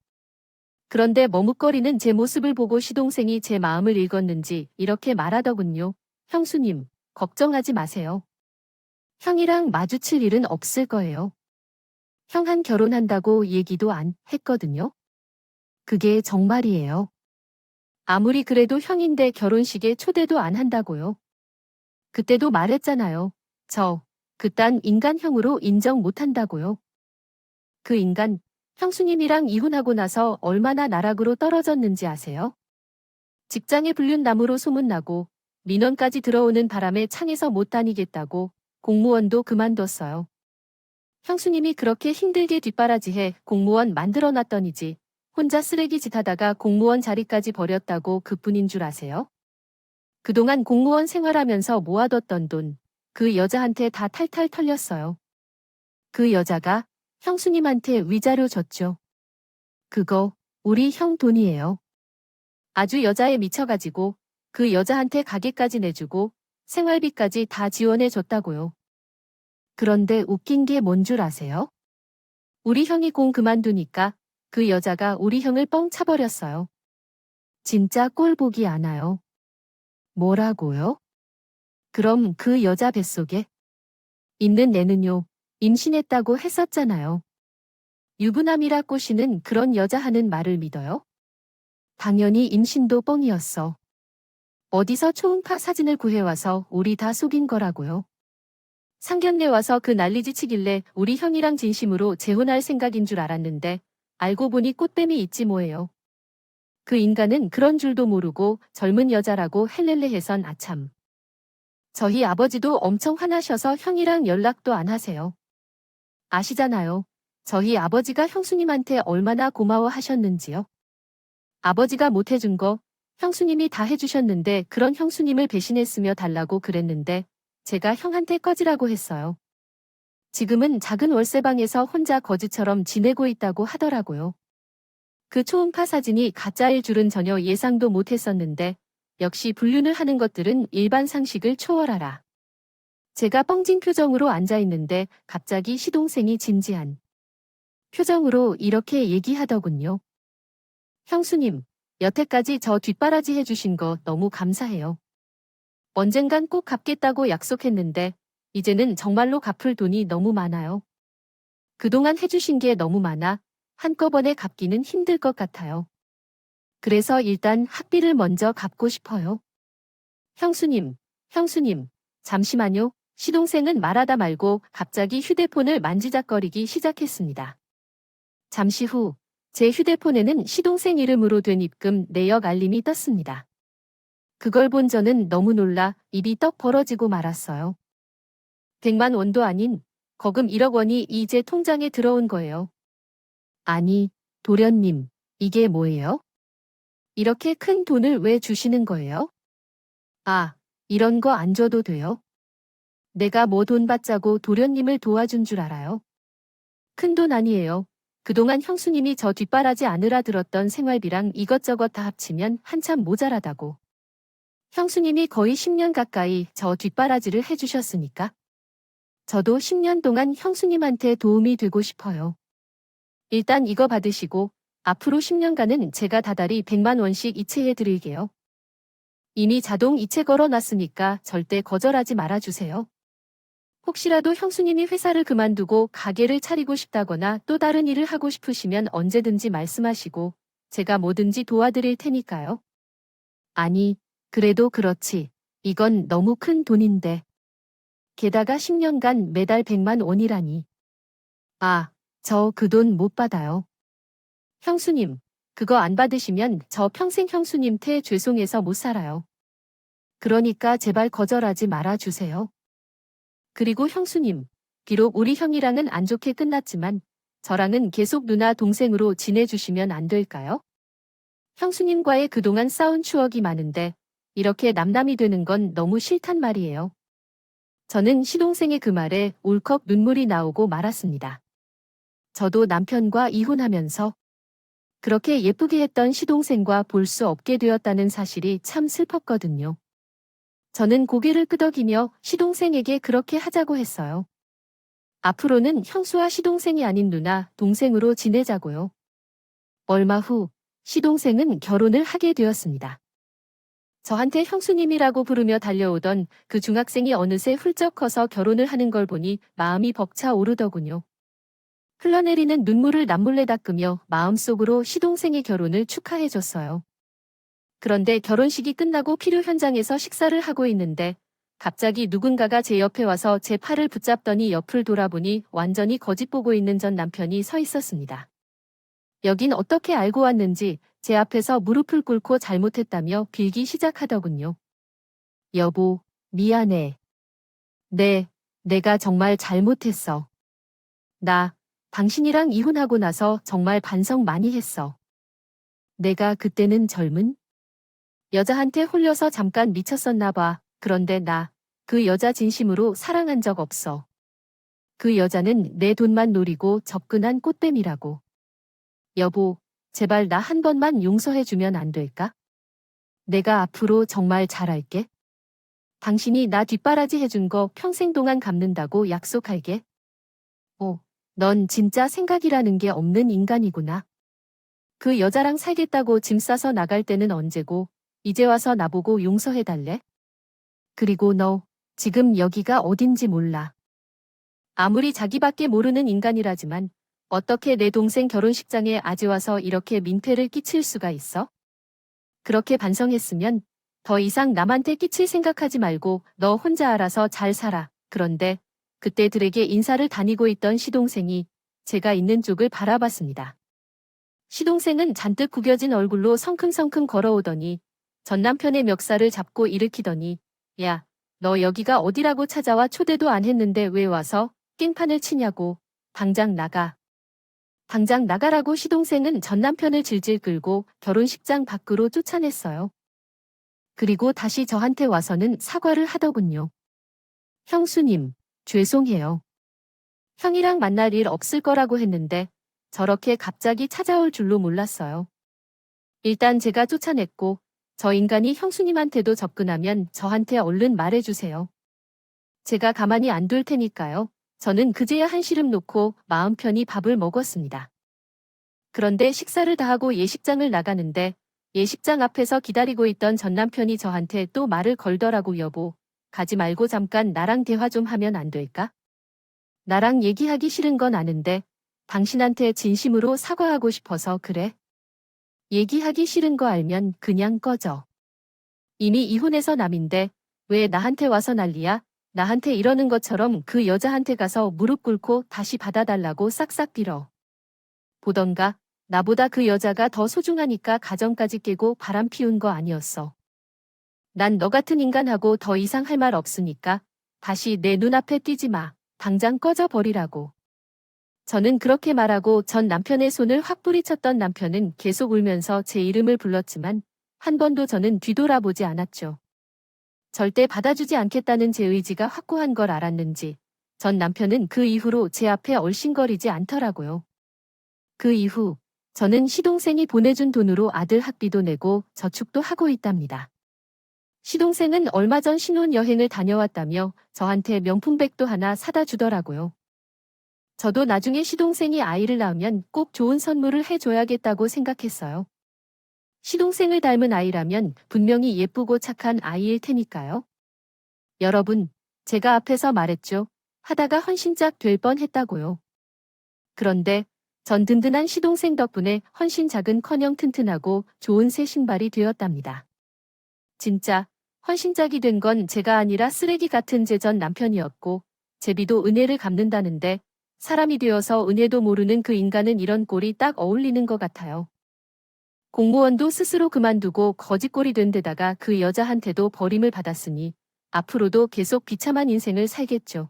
그런데 머뭇거리는 제 모습을 보고 시동생이 제 마음을 읽었는지 이렇게 말하더군요. 형수님, 걱정하지 마세요. 형이랑 마주칠 일은 없을 거예요. 형한 결혼한다고 얘기도 안 했거든요. 그게 정말이에요. 아무리 그래도 형인데 결혼식에 초대도 안 한다고요. 그때도 말했잖아요. 저, 그딴 인간형으로 인정 못 한다고요. 그 인간, 형수님이랑 이혼하고 나서 얼마나 나락으로 떨어졌는지 아세요? 직장에 불륜 남으로 소문나고 민원까지 들어오는 바람에 창에서 못 다니겠다고 공무원도 그만뒀어요. 형수님이 그렇게 힘들게 뒷바라지해 공무원 만들어놨더니지 혼자 쓰레기 짓 하다가 공무원 자리까지 버렸다고 그뿐인 줄 아세요? 그동안 공무원 생활하면서 모아뒀던 돈, 그 여자한테 다 탈탈 털렸어요. 그 여자가 형수님한테 위자료 줬죠. 그거 우리 형 돈이에요. 아주 여자에 미쳐가지고 그 여자한테 가게까지 내주고 생활비까지 다 지원해 줬다고요. 그런데 웃긴 게 뭔 줄 아세요? 우리 형이 공 그만두니까 그 여자가 우리 형을 뻥 차버렸어요. 진짜 꼴 보기 안 와요. 뭐라고요? 그럼 그 여자 뱃속에 있는 애는요, 임신했다고 했었잖아요. 유부남이라 꼬시는 그런 여자 하는 말을 믿어요? 당연히 임신도 뻥이었어. 어디서 초음파 사진을 구해와서 우리 다 속인 거라고요. 상견례 와서 그 난리지 치길래 우리 형이랑 진심으로 재혼할 생각인 줄 알았는데 알고 보니 꽃뱀이 있지 뭐예요. 그 인간은 그런 줄도 모르고 젊은 여자라고 헬렐레 해선 아참. 저희 아버지도 엄청 화나셔서 형이랑 연락도 안 하세요. 아시잖아요. 저희 아버지가 형수님한테 얼마나 고마워하셨는지요. 아버지가 못 해준 거 형수님이 다 해주셨는데 그런 형수님을 배신했으며 달라고 그랬는데 제가 형한테 꺼지라고 했어요. 지금은 작은 월세방에서 혼자 거지처럼 지내고 있다고 하더라고요. 그 초음파 사진이 가짜일 줄은 전혀 예상도 못했었는데 역시 불륜을 하는 것들은 일반 상식을 초월하라. 제가 뻥진 표정으로 앉아있는데 갑자기 시동생이 진지한 표정으로 이렇게 얘기하더군요. 형수님, 여태까지 저 뒷바라지 해주신 거 너무 감사해요. 언젠간 꼭 갚겠다고 약속했는데 이제는 정말로 갚을 돈이 너무 많아요. 그동안 해주신 게 너무 많아 한꺼번에 갚기는 힘들 것 같아요. 그래서 일단 학비를 먼저 갚고 싶어요. 형수님, 형수님, 잠시만요. 시동생은 말하다 말고 갑자기 휴대폰을 만지작거리기 시작했습니다. 잠시 후 제 휴대폰에는 시동생 이름으로 된 입금 내역 알림이 떴습니다. 그걸 본 저는 너무 놀라 입이 떡 벌어지고 말았어요. 100만 원도 아닌 거금 1억 원이 이제 통장에 들어온 거예요. 아니, 도련님, 이게 뭐예요? 이렇게 큰 돈을 왜 주시는 거예요? 아, 이런 거 안 줘도 돼요? 내가 뭐 돈 받자고 도련님을 도와준 줄 알아요? 큰 돈 아니에요. 그동안 형수님이 저 뒷바라지 아느라 들었던 생활비랑 이것저것 다 합치면 한참 모자라다고. 형수님이 거의 10년 가까이 저 뒷바라지를 해주셨으니까. 저도 10년 동안 형수님한테 도움이 되고 싶어요. 일단 이거 받으시고 앞으로 10년간은 제가 다달이 100만 원씩 이체해 드릴게요. 이미 자동 이체 걸어놨으니까 절대 거절하지 말아주세요. 혹시라도 형수님이 회사를 그만두고 가게를 차리고 싶다거나 또 다른 일을 하고 싶으시면 언제든지 말씀하시고 제가 뭐든지 도와드릴 테니까요. 아니, 그래도 그렇지. 이건 너무 큰 돈인데. 게다가 10년간 매달 100만 원이라니. 아, 저 그 돈 못 받아요. 형수님, 그거 안 받으시면 저 평생 형수님께 죄송해서 못 살아요. 그러니까 제발 거절하지 말아주세요. 그리고 형수님, 비록 우리 형이랑은 안 좋게 끝났지만 저랑은 계속 누나 동생으로 지내주시면 안 될까요? 형수님과의 그동안 싸운 추억이 많은데 이렇게 남남이 되는 건 너무 싫단 말이에요. 저는 시동생의 그 말에 울컥 눈물이 나오고 말았습니다. 저도 남편과 이혼하면서 그렇게 예쁘게 했던 시동생과 볼 수 없게 되었다는 사실이 참 슬펐거든요. 저는 고개를 끄덕이며 시동생에게 그렇게 하자고 했어요. 앞으로는 형수와 시동생이 아닌 누나, 동생으로 지내자고요. 얼마 후 시동생은 결혼을 하게 되었습니다. 저한테 형수님이라고 부르며 달려오던 그 중학생이 어느새 훌쩍 커서 결혼을 하는 걸 보니 마음이 벅차 오르더군요. 흘러내리는 눈물을 남몰래 닦으며 마음속으로 시동생의 결혼을 축하해줬어요. 그런데 결혼식이 끝나고 필요 현장에서 식사를 하고 있는데 갑자기 누군가가 제 옆에 와서 제 팔을 붙잡더니 옆을 돌아보니 완전히 거짓 보고 있는 전 남편이 서 있었습니다. 여긴 어떻게 알고 왔는지 제 앞에서 무릎을 꿇고 잘못했다며 빌기 시작하더군요. 여보, 미안해. 네, 내가 정말 잘못했어. 나, 당신이랑 이혼하고 나서 정말 반성 많이 했어. 내가 그때는 젊은 여자한테 홀려서 잠깐 미쳤었나 봐. 그런데 나 그 여자 진심으로 사랑한 적 없어. 그 여자는 내 돈만 노리고 접근한 꽃뱀이라고. 여보, 제발 나 한 번만 용서해주면 안 될까? 내가 앞으로 정말 잘할게. 당신이 나 뒷바라지 해준 거 평생 동안 갚는다고 약속할게. 오, 넌 진짜 생각이라는 게 없는 인간이구나. 그 여자랑 살겠다고 짐 싸서 나갈 때는 언제고, 이제 와서 나보고 용서해달래? 그리고 너, 지금 여기가 어딘지 몰라. 아무리 자기밖에 모르는 인간이라지만, 어떻게 내 동생 결혼식장에 아직 와서 이렇게 민폐를 끼칠 수가 있어? 그렇게 반성했으면, 더 이상 남한테 끼칠 생각하지 말고 너 혼자 알아서 잘 살아. 그런데, 그때 들에게 인사를 다니고 있던 시동생이 제가 있는 쪽을 바라봤습니다. 시동생은 잔뜩 구겨진 얼굴로 성큼성큼 걸어오더니 전 남편의 멱살을 잡고 일으키더니 야, 너 여기가 어디라고 찾아와 초대도 안 했는데 왜 와서 깽판을 치냐고. 당장 나가. 당장 나가라고 시동생은 전 남편을 질질 끌고 결혼식장 밖으로 쫓아냈어요. 그리고 다시 저한테 와서는 사과를 하더군요. 형수님, 죄송해요. 형이랑 만날 일 없을 거라고 했는데 저렇게 갑자기 찾아올 줄로 몰랐어요. 일단 제가 쫓아냈고 저 인간이 형수님한테도 접근하면 저한테 얼른 말해주세요. 제가 가만히 안 둘 테니까요. 저는 그제야 한시름 놓고 마음 편히 밥을 먹었습니다. 그런데 식사를 다 하고 예식장을 나가는데 예식장 앞에서 기다리고 있던 전 남편이 저한테 또 말을 걸더라고. 여보, 가지 말고 잠깐 나랑 대화 좀 하면 안 될까? 나랑 얘기하기 싫은 건 아는데 당신한테 진심으로 사과하고 싶어서 그래. 얘기하기 싫은 거 알면 그냥 꺼져. 이미 이혼해서 남인데 왜 나한테 와서 난리야? 나한테 이러는 것처럼 그 여자한테 가서 무릎 꿇고 다시 받아달라고 싹싹 빌어. 보던가 나보다 그 여자가 더 소중하니까 가정까지 깨고 바람 피운 거 아니었어. 난 너 같은 인간하고 더 이상 할 말 없으니까 다시 내 눈앞에 띄지 마. 당장 꺼져 버리라고. 저는 그렇게 말하고 전 남편의 손을 확 뿌리쳤던 남편은 계속 울면서 제 이름을 불렀지만 한 번도 저는 뒤돌아보지 않았죠. 절대 받아주지 않겠다는 제 의지가 확고한 걸 알았는지 전 남편은 그 이후로 제 앞에 얼씬거리지 않더라고요. 그 이후 저는 시동생이 보내준 돈으로 아들 학비도 내고 저축도 하고 있답니다. 시동생은 얼마 전 신혼여행을 다녀왔다며 저한테 명품백도 하나 사다 주더라고요. 저도 나중에 시동생이 아이를 낳으면 꼭 좋은 선물을 해줘야겠다고 생각했어요. 시동생을 닮은 아이라면 분명히 예쁘고 착한 아이일 테니까요. 여러분, 제가 앞에서 말했죠. 하다가 헌신짝 될 뻔했다고요. 그런데 전 든든한 시동생 덕분에 헌신작은커녕 튼튼하고 좋은 새 신발이 되었답니다. 진짜 헌신작이 된 건 제가 아니라 쓰레기 같은 제 전 남편이었고 제비도 은혜를 갚는다는데 사람이 되어서 은혜도 모르는 그 인간은 이런 꼴이 딱 어울리는 것 같아요. 공무원도 스스로 그만두고 거지꼴이 된 데다가 그 여자한테도 버림을 받았으니 앞으로도 계속 비참한 인생을 살겠죠.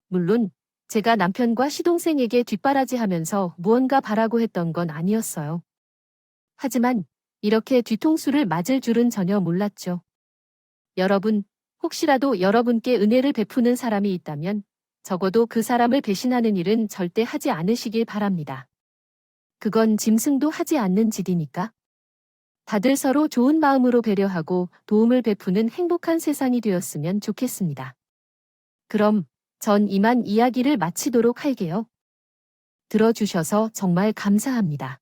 물론 제가 남편과 시동생에게 뒷바라지하면서 무언가 바라고 했던 건 아니었어요. 하지만 이렇게 뒤통수를 맞을 줄은 전혀 몰랐죠. 여러분, 혹시라도 여러분께 은혜를 베푸는 사람이 있다면 적어도 그 사람을 배신하는 일은 절대 하지 않으시길 바랍니다. 그건 짐승도 하지 않는 짓이니까. 다들 서로 좋은 마음으로 배려하고 도움을 베푸는 행복한 세상이 되었으면 좋겠습니다. 그럼 전 이만 이야기를 마치도록 할게요. 들어주셔서 정말 감사합니다.